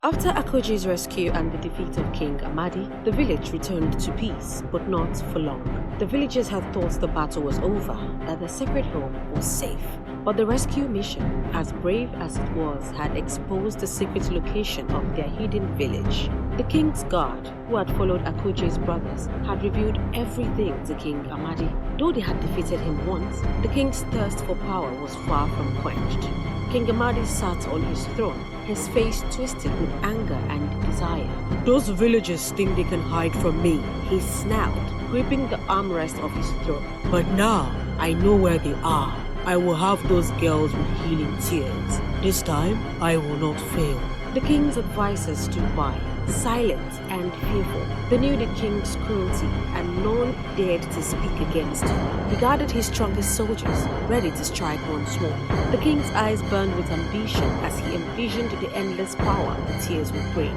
After Akuji's rescue and the defeat of King Amadi, the village returned to peace, but not for long. The villagers had thought the battle was over, that the sacred home was safe. But the rescue mission, as brave as it was, had exposed the secret location of their hidden village. The king's guard, who had followed Akuji's brothers, had revealed everything to King Amadi. Though they had defeated him once, the king's thirst for power was far from quenched. King Amadi sat on his throne, his face twisted with anger and desire. "Those villagers think they can hide from me," he snarled, gripping the armrest of his throne. "But now I know where they are. I will have those girls with healing tears. This time I will not fail." The king's advisors stood by, silent and fearful. They knew the king's cruelty, and none dared to speak against him. He guarded his strongest soldiers, ready to strike once more. The king's eyes burned with ambition as he envisioned the endless power the tears would bring.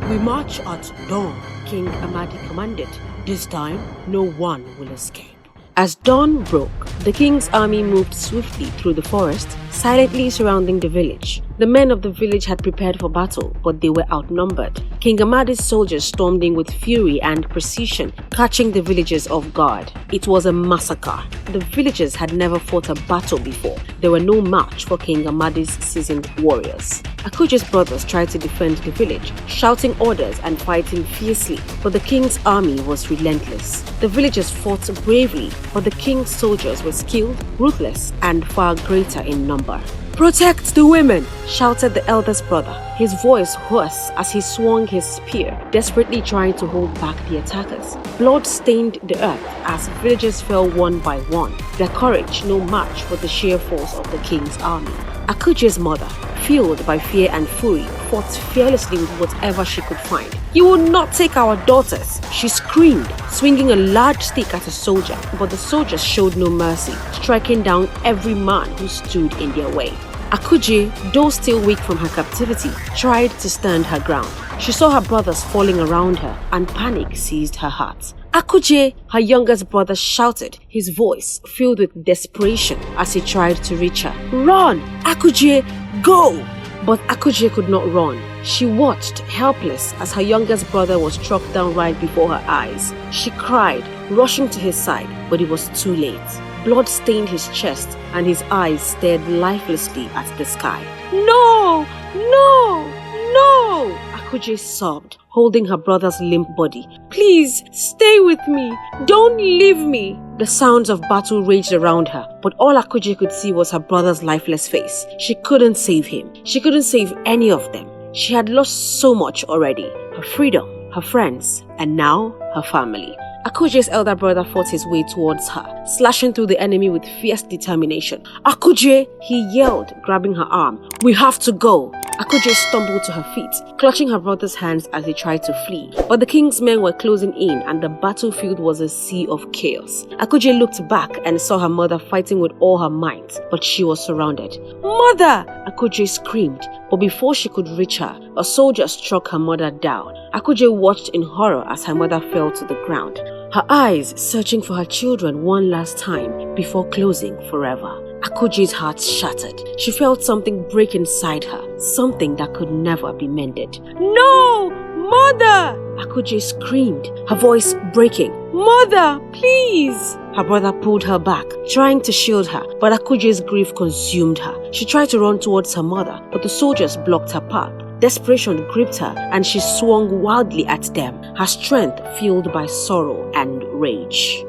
"We march at dawn," King Amadi commanded. "This time, no one will escape." As dawn broke, the king's army moved swiftly through the forest, silently surrounding the village. The men of the village had prepared for battle, but they were outnumbered. King Amadi's soldiers stormed in with fury and precision, catching the villagers off guard. It was a massacre. The villagers had never fought a battle before. They were no match for King Amadi's seasoned warriors. Akuji's brothers tried to defend the village, shouting orders and fighting fiercely, but the king's army was relentless. The villagers fought bravely, but the king's soldiers were skilled, ruthless, and far greater in number. "Protect the women!" shouted the eldest brother, his voice hoarse as he swung his spear, desperately trying to hold back the attackers. Blood stained the earth as villagers fell one by one, their courage no match for the sheer force of the king's army. Akuji's mother, fueled by fear and fury, fought fearlessly with whatever she could find. "You will not take our daughters!" she screamed, swinging a large stick at a soldier, but the soldiers showed no mercy, striking down every man who stood in their way. Akuji, though still weak from her captivity, tried to stand her ground. She saw her brothers falling around her, and panic seized her heart. "Akuji!" her youngest brother shouted, his voice filled with desperation as he tried to reach her. "Run! Akuji! Go!" But Akuji could not run. She watched, helpless, as her youngest brother was struck down right before her eyes. She cried, rushing to his side, but it was too late. Blood stained his chest, and his eyes stared lifelessly at the sky. "No! No! No!" Akuji sobbed, holding her brother's limp body. "Please, stay with me! Don't leave me!" The sounds of battle raged around her, but all Akuji could see was her brother's lifeless face. She couldn't save him. She couldn't save any of them. She had lost so much already. Her freedom, her friends, and now her family. Akuji's elder brother fought his way towards her, slashing through the enemy with fierce determination. "Akuji!" he yelled, grabbing her arm. "We have to go!" Akuji stumbled to her feet, clutching her brother's hands as he tried to flee. But the king's men were closing in, and the battlefield was a sea of chaos. Akuji looked back and saw her mother fighting with all her might, but she was surrounded. "Mother!" Akuji screamed, but before she could reach her, a soldier struck her mother down. Akuji watched in horror as her mother fell to the ground, her eyes searching for her children one last time before closing forever. Akuji's heart shattered. She felt something break inside her, something that could never be mended. "No! Mother!" Akuji screamed, her voice breaking. "Mother, please!" Her brother pulled her back, trying to shield her, but Akuji's grief consumed her. She tried to run towards her mother, but the soldiers blocked her path. Desperation gripped her, and she swung wildly at them, her strength fueled by sorrow and rage.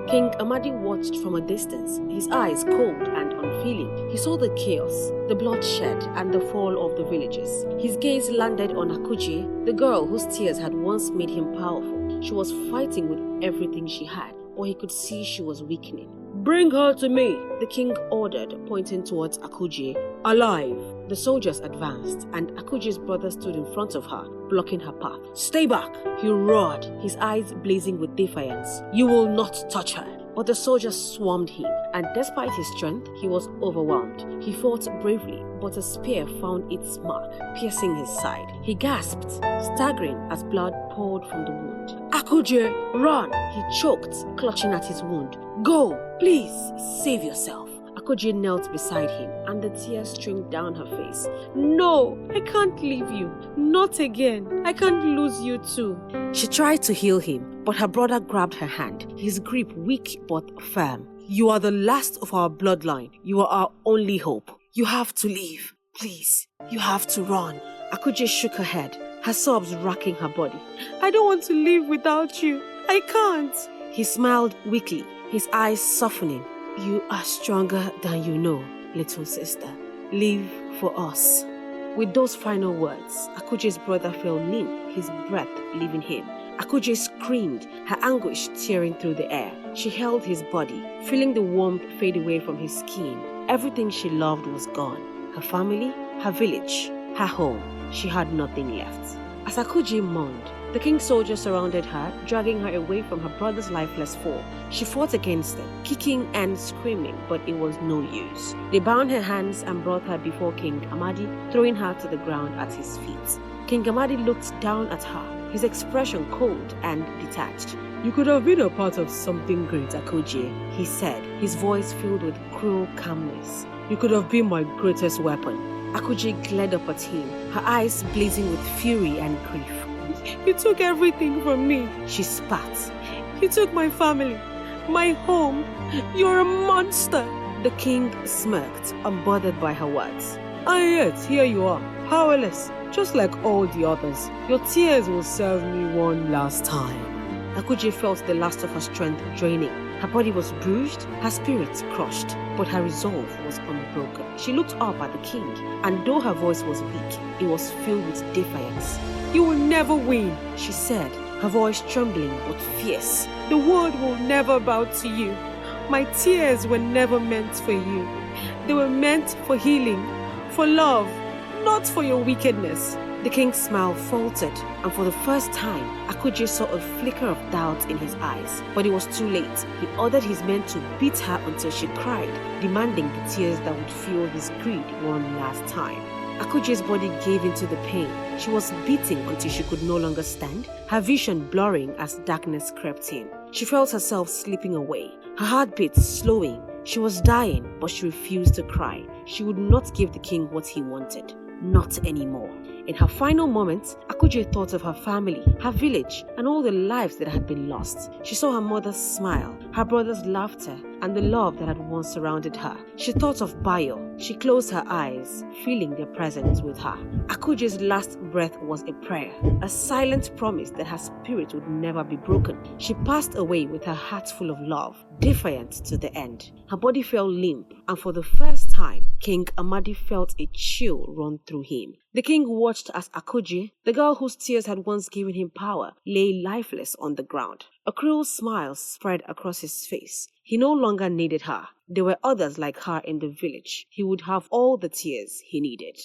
King Amadi watched from a distance, his eyes cold and unfeeling. He saw the chaos, the bloodshed, and the fall of the villagers. His gaze landed on Akuji, the girl whose tears had once made him powerful. She was fighting with everything she had, but he could see she was weakening. "Bring her to me," the king ordered, pointing towards Akuji. "Alive!" The soldiers advanced, and Akuji's brother stood in front of her, blocking her path. "Stay back!" he roared, his eyes blazing with defiance. "You will not touch her!" But the soldiers swarmed him, and despite his strength, he was overwhelmed. He fought bravely, but a spear found its mark, piercing his side. He gasped, staggering as blood poured from the wound. "Akuji, run!" He choked, clutching at his wound. "Go! Please, save yourself!" Akuji knelt beside him and the tears streamed down her face. No, I can't leave you. Not again. I can't lose you too. She tried to heal him, but her brother grabbed her hand, his grip weak but firm. You are the last of our bloodline. You are our only hope. You have to leave. Please, you have to run. Akuji shook her head, her sobs racking her body. I don't want to live without you. I can't. He smiled weakly, his eyes softening. You are stronger than you know, little sister. Live for us. With those final words, Akuji's brother fell limp, his breath leaving him. Akuji screamed, her anguish tearing through the air. She held his body, feeling the warmth fade away from his skin. Everything she loved was gone. Her family, her village, her home. She had nothing left. As Akuji mourned, the king's soldiers surrounded her, dragging her away from her brother's lifeless foe. She fought against them, kicking and screaming, but it was no use. They bound her hands and brought her before King Amadi, throwing her to the ground at his feet. King Amadi looked down at her, his expression cold and detached. You could have been a part of something great, Akuji, he said, his voice filled with cruel calmness. You could have been my greatest weapon. Akuji glared up at him, her eyes blazing with fury and grief. You took everything from me, she spat. You took my family, my home. You're a monster. The king smirked, unbothered by her words. And yet, here you are, powerless, just like all the others. Your tears will serve me one last time. Akuji felt the last of her strength draining. Her body was bruised, her spirit crushed, but her resolve was unbroken. She looked up at the king, and though her voice was weak, it was filled with defiance. You will never win, she said, her voice trembling but fierce. The world will never bow to you. My tears were never meant for you. They were meant for healing, for love, not for your wickedness. The king's smile faltered, and for the first time, Akuji saw a flicker of doubt in his eyes. But it was too late. He ordered his men to beat her until she cried, demanding the tears that would fuel his greed one last time. Akuji's body gave into the pain. She was beating until she could no longer stand, her vision blurring as darkness crept in. She felt herself slipping away, her heartbeat slowing. She was dying, but she refused to cry. She would not give the king what he wanted. Not anymore. In her final moments, Akuji thought of her family, her village, and all the lives that had been lost. She saw her mother's smile, her brother's laughter, and the love that had once surrounded her. She thought of Bayo. She closed her eyes, feeling their presence with her. Akuji's last breath was a prayer, a silent promise that her spirit would never be broken. She passed away with her heart full of love, defiant to the end. Her body fell limp, and for the first time, King Amadi felt a chill run through him. The king watched as Akuji, the girl whose tears had once given him power, lay lifeless on the ground. A cruel smile spread across his face. He no longer needed her. There were others like her in the village. He would have all the tears he needed.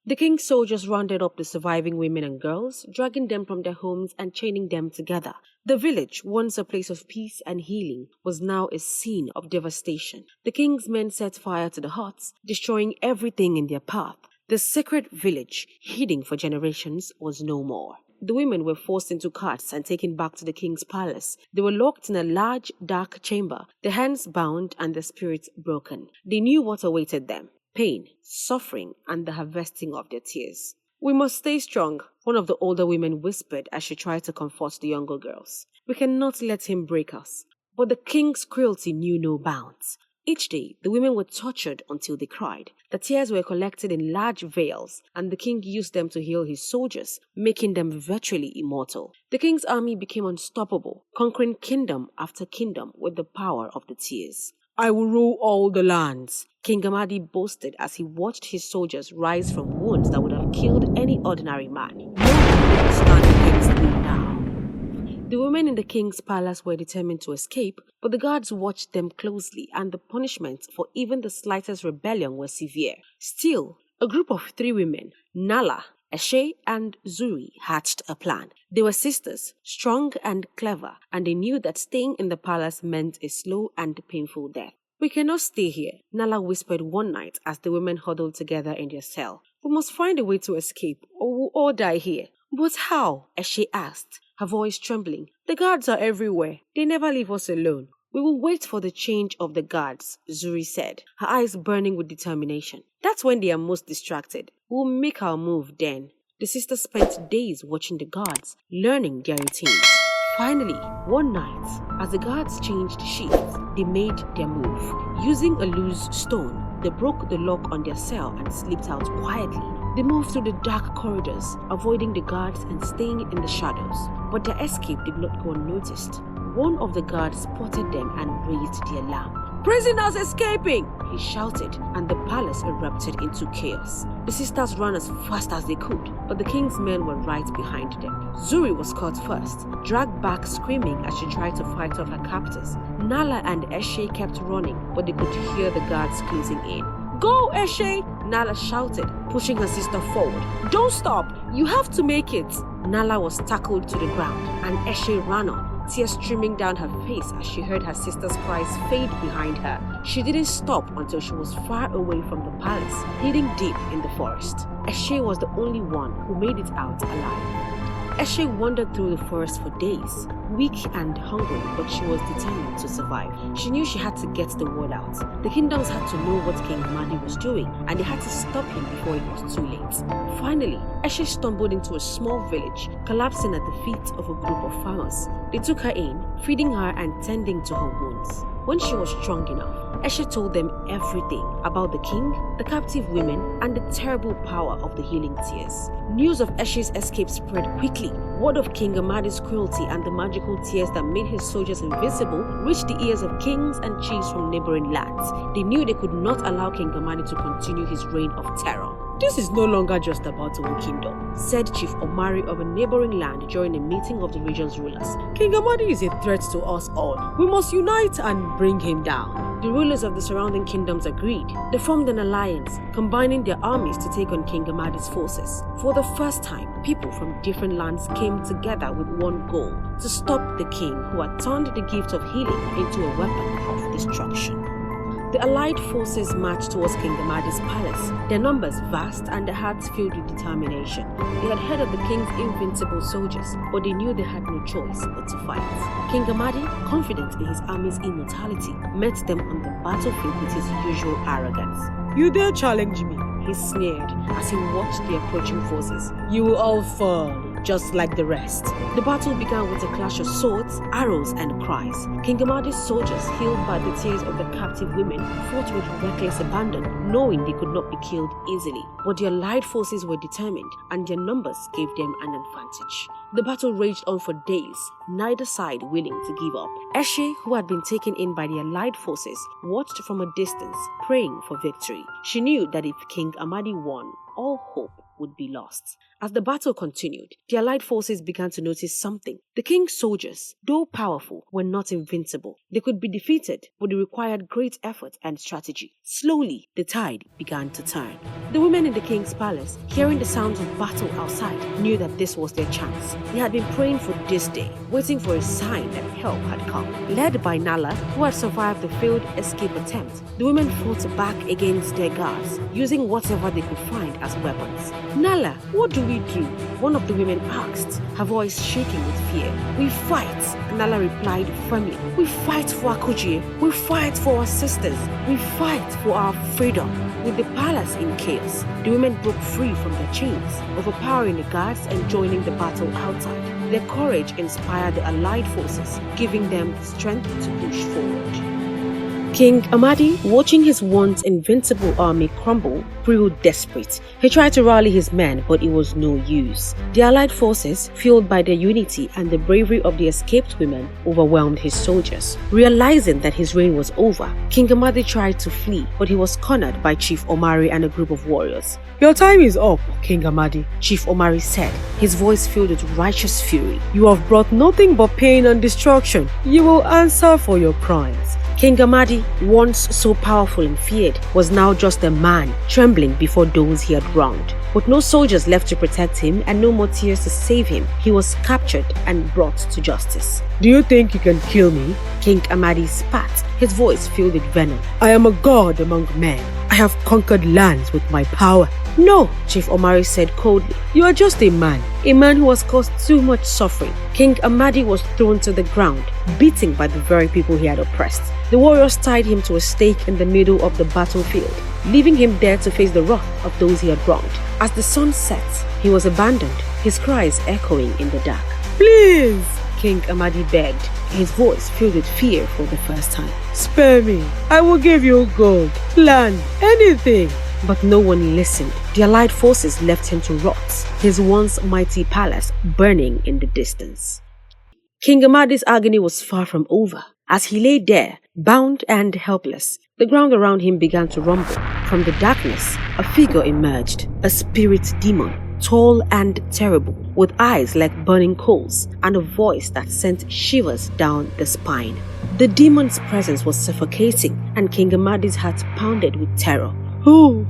The king's soldiers rounded up the surviving women and girls, dragging them from their homes and chaining them together. The village, once a place of peace and healing, was now a scene of devastation. The king's men set fire to the huts, destroying everything in their path. The sacred village, hidden for generations, was no more. The women were forced into carts and taken back to the king's palace. They were locked in a large, dark chamber, their hands bound and their spirits broken. They knew what awaited them: pain, suffering, and the harvesting of their tears. We must stay strong, one of the older women whispered as she tried to comfort the younger girls. We cannot let him break us. But the king's cruelty knew no bounds. Each day, the women were tortured until they cried. The tears were collected in large vials, and the king used them to heal his soldiers, making them virtually immortal. The king's army became unstoppable, conquering kingdom after kingdom with the power of the tears. I will rule all the lands, King Amadi boasted as he watched his soldiers rise from wounds that would have killed any ordinary man. No one could stand against me now. The women in the king's palace were determined to escape, but the guards watched them closely, and the punishments for even the slightest rebellion were severe. Still, a group of 3 women, Nala, Eshe, and Zuri, hatched a plan. They were sisters, strong and clever, and they knew that staying in the palace meant a slow and painful death. We cannot stay here, Nala whispered one night as the women huddled together in their cell. We must find a way to escape, or we'll all die here. But how? Eshe asked, her voice trembling. The guards are everywhere. They never leave us alone. "We will wait for the change of the guards," Zuri said, her eyes burning with determination. "That's when they are most distracted. We'll make our move then." The sisters spent days watching the guards, learning their routines. Finally, one night, as the guards changed shifts, they made their move. Using a loose stone, they broke the lock on their cell and slipped out quietly. They moved through the dark corridors, avoiding the guards and staying in the shadows. But their escape did not go unnoticed. One of the guards spotted them and raised the alarm. "Prisoners escaping!" he shouted, and the palace erupted into chaos. The sisters ran as fast as they could, but the king's men were right behind them. Zuri was caught first, dragged back screaming as she tried to fight off her captors. Nala and Eshe kept running, but they could hear the guards closing in. "Go, Eshe!" Nala shouted, pushing her sister forward. "Don't stop! You have to make it!" Nala was tackled to the ground, and Eshe ran on, tears streaming down her face as she heard her sister's cries fade behind her. She didn't stop until she was far away from the palace, hidden deep in the forest. Eshe was the only one who made it out alive. Eshe wandered through the forest for days, weak and hungry, but she was determined to survive. She knew she had to get the word out. The kingdoms had to know what King Amadi was doing, and they had to stop him before it was too late. Finally, Eshe stumbled into a small village, collapsing at the feet of a group of farmers. They took her in, feeding her and tending to her wounds. When she was strong enough, Eshe told them everything about the king, the captive women, and the terrible power of the healing tears. News of Eshe's escape spread quickly. Word of King Amadi's cruelty and the magical tears that made his soldiers invincible reached the ears of kings and chiefs from neighboring lands. They knew they could not allow King Amadi to continue his reign of terror. "This is no longer just about one kingdom," said Chief Omari of a neighboring land during a meeting of the region's rulers. "King Amadi is a threat to us all. We must unite and bring him down." The rulers of the surrounding kingdoms agreed. They formed an alliance, combining their armies to take on King Amadi's forces. For the first time, people from different lands came together with one goal: to stop the king who had turned the gift of healing into a weapon of destruction. The allied forces marched towards King Amadi's palace, their numbers vast and their hearts filled with determination. They had heard of the king's invincible soldiers, but they knew they had no choice but to fight. King Amadi, confident in his army's immortality, met them on the battlefield with his usual arrogance. "You dare challenge me?" he sneered as he watched the approaching forces. "You will all fall, just like the rest." The battle began with a clash of swords, arrows, and cries. King Amadi's soldiers, healed by the tears of the captive women, fought with reckless abandon, knowing they could not be killed easily. But the allied forces were determined, and their numbers gave them an advantage. The battle raged on for days, neither side willing to give up. Eshe, who had been taken in by the allied forces, watched from a distance, praying for victory. She knew that if King Amadi won, all hope would be lost. As the battle continued, the allied forces began to notice something. The king's soldiers, though powerful, were not invincible. They could be defeated, but it required great effort and strategy. Slowly, the tide began to turn. The women in the king's palace, hearing the sounds of battle outside, knew that this was their chance. They had been praying for this day, waiting for a sign that help had come. Led by Nala, who had survived the failed escape attempt, the women fought back against their guards, using whatever they could find as weapons. "Nala, what do we do?" one of the women asked, her voice shaking with fear. "We fight," Nala replied firmly. "We fight for Akuji. We fight for our sisters. We fight for our freedom." With the palace in chaos, the women broke free from their chains, overpowering the guards and joining the battle outside. Their courage inspired the allied forces, giving them strength to push forward. King Amadi, watching his once invincible army crumble, grew desperate. He tried to rally his men, but it was no use. The allied forces, fueled by their unity and the bravery of the escaped women, overwhelmed his soldiers. Realizing that his reign was over, King Amadi tried to flee, but he was cornered by Chief Omari and a group of warriors. "Your time is up, King Amadi," Chief Omari said, his voice filled with righteous fury. "You have brought nothing but pain and destruction. You will answer for your crimes." King Amadi, once so powerful and feared, was now just a man, trembling before those he had wronged. With no soldiers left to protect him and no more tears to save him, he was captured and brought to justice. Do you think you can kill me? King Amadi spat, his voice filled with venom. I am a god among men. I have conquered lands with my power. No, Chief Omari said coldly. You are just a man who has caused too much suffering. King Amadi was thrown to the ground, beaten by the very people he had oppressed. The warriors tied him to a stake in the middle of the battlefield, leaving him there to face the wrath of those he had wronged. As the sun set, he was abandoned, his cries echoing in the dark. Please, King Amadi begged, his voice filled with fear for the first time. Spare me. I will give you gold, land, anything. But no one listened. The Allied forces left him to rot, his once mighty palace burning in the distance. King Amadi's agony was far from over. As he lay there, bound and helpless, the ground around him began to rumble. From the darkness, a figure emerged, a spirit demon, tall and terrible, with eyes like burning coals and a voice that sent shivers down the spine. The demon's presence was suffocating, and King Amadi's heart pounded with terror. Who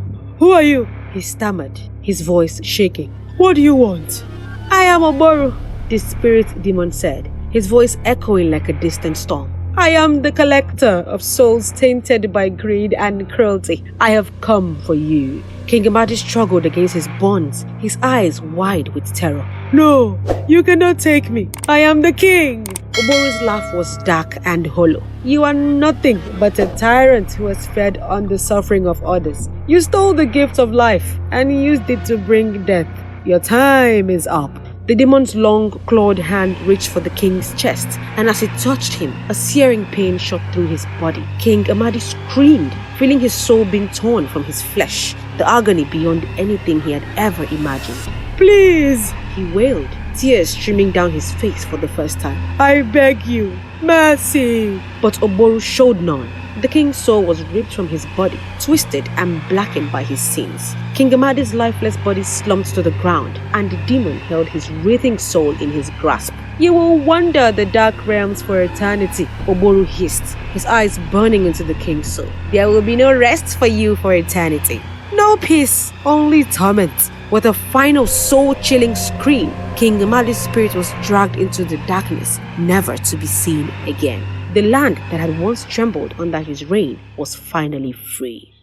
are you? He stammered, his voice shaking. What do you want? I am Oboru, the spirit demon said, his voice echoing like a distant storm. I am the collector of souls tainted by greed and cruelty. I have come for you. King Amadi struggled against his bonds, his eyes wide with terror. No, you cannot take me. I am the king. Oboru's laugh was dark and hollow. You are nothing but a tyrant who has fed on the suffering of others. You stole the gift of life and used it to bring death. Your time is up. The demon's long, clawed hand reached for the king's chest, and as it touched him, a searing pain shot through his body. King Amadi screamed, feeling his soul being torn from his flesh, the agony beyond anything he had ever imagined. Please, he wailed, tears streaming down his face for the first time. I beg you, mercy. But Oboru showed none. The king's soul was ripped from his body, twisted and blackened by his sins. King Amadi's lifeless body slumped to the ground, and the demon held his writhing soul in his grasp. You will wander the dark realms for eternity, Oboru hissed, his eyes burning into the king's soul. There will be no rest for you for eternity. No peace, only torment. With a final soul-chilling scream, King Amadi's spirit was dragged into the darkness, never to be seen again. The land that had once trembled under his reign was finally free.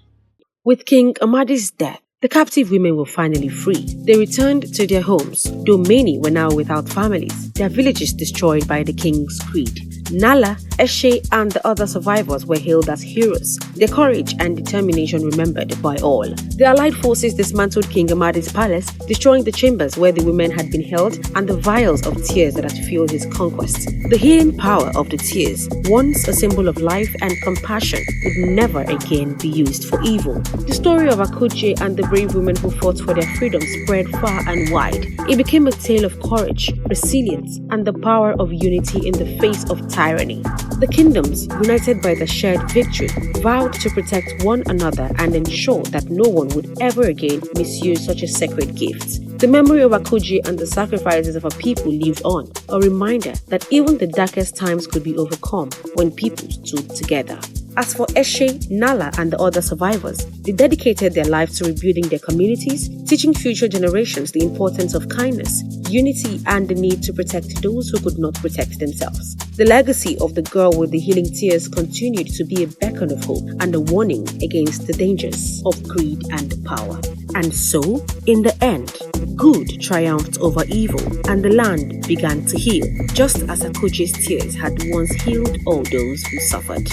With King Amadi's death, the captive women were finally free. They returned to their homes, though many were now without families, their villages destroyed by the king's greed. Nala, Eshe, and the other survivors were hailed as heroes, their courage and determination remembered by all. The Allied forces dismantled King Amadi's palace, destroying the chambers where the women had been held and the vials of tears that had fueled his conquest. The healing power of the tears, once a symbol of life and compassion, would never again be used for evil. The story of Akuji and the brave women who fought for their freedom spread far and wide. It became a tale of courage, resilience, and the power of unity in the face of tyranny. The kingdoms, united by the shared victory, vowed to protect one another and ensure that no one would ever again misuse such a sacred gift. The memory of Akuji and the sacrifices of a people lived on, a reminder that even the darkest times could be overcome when people stood together. As for Eshe, Nala, and the other survivors, they dedicated their lives to rebuilding their communities, teaching future generations the importance of kindness, unity, and the need to protect those who could not protect themselves. The legacy of the girl with the healing tears continued to be a beacon of hope and a warning against the dangers of greed and power. And so, in the end, good triumphed over evil, and the land began to heal, just as Akuji's tears had once healed all those who suffered.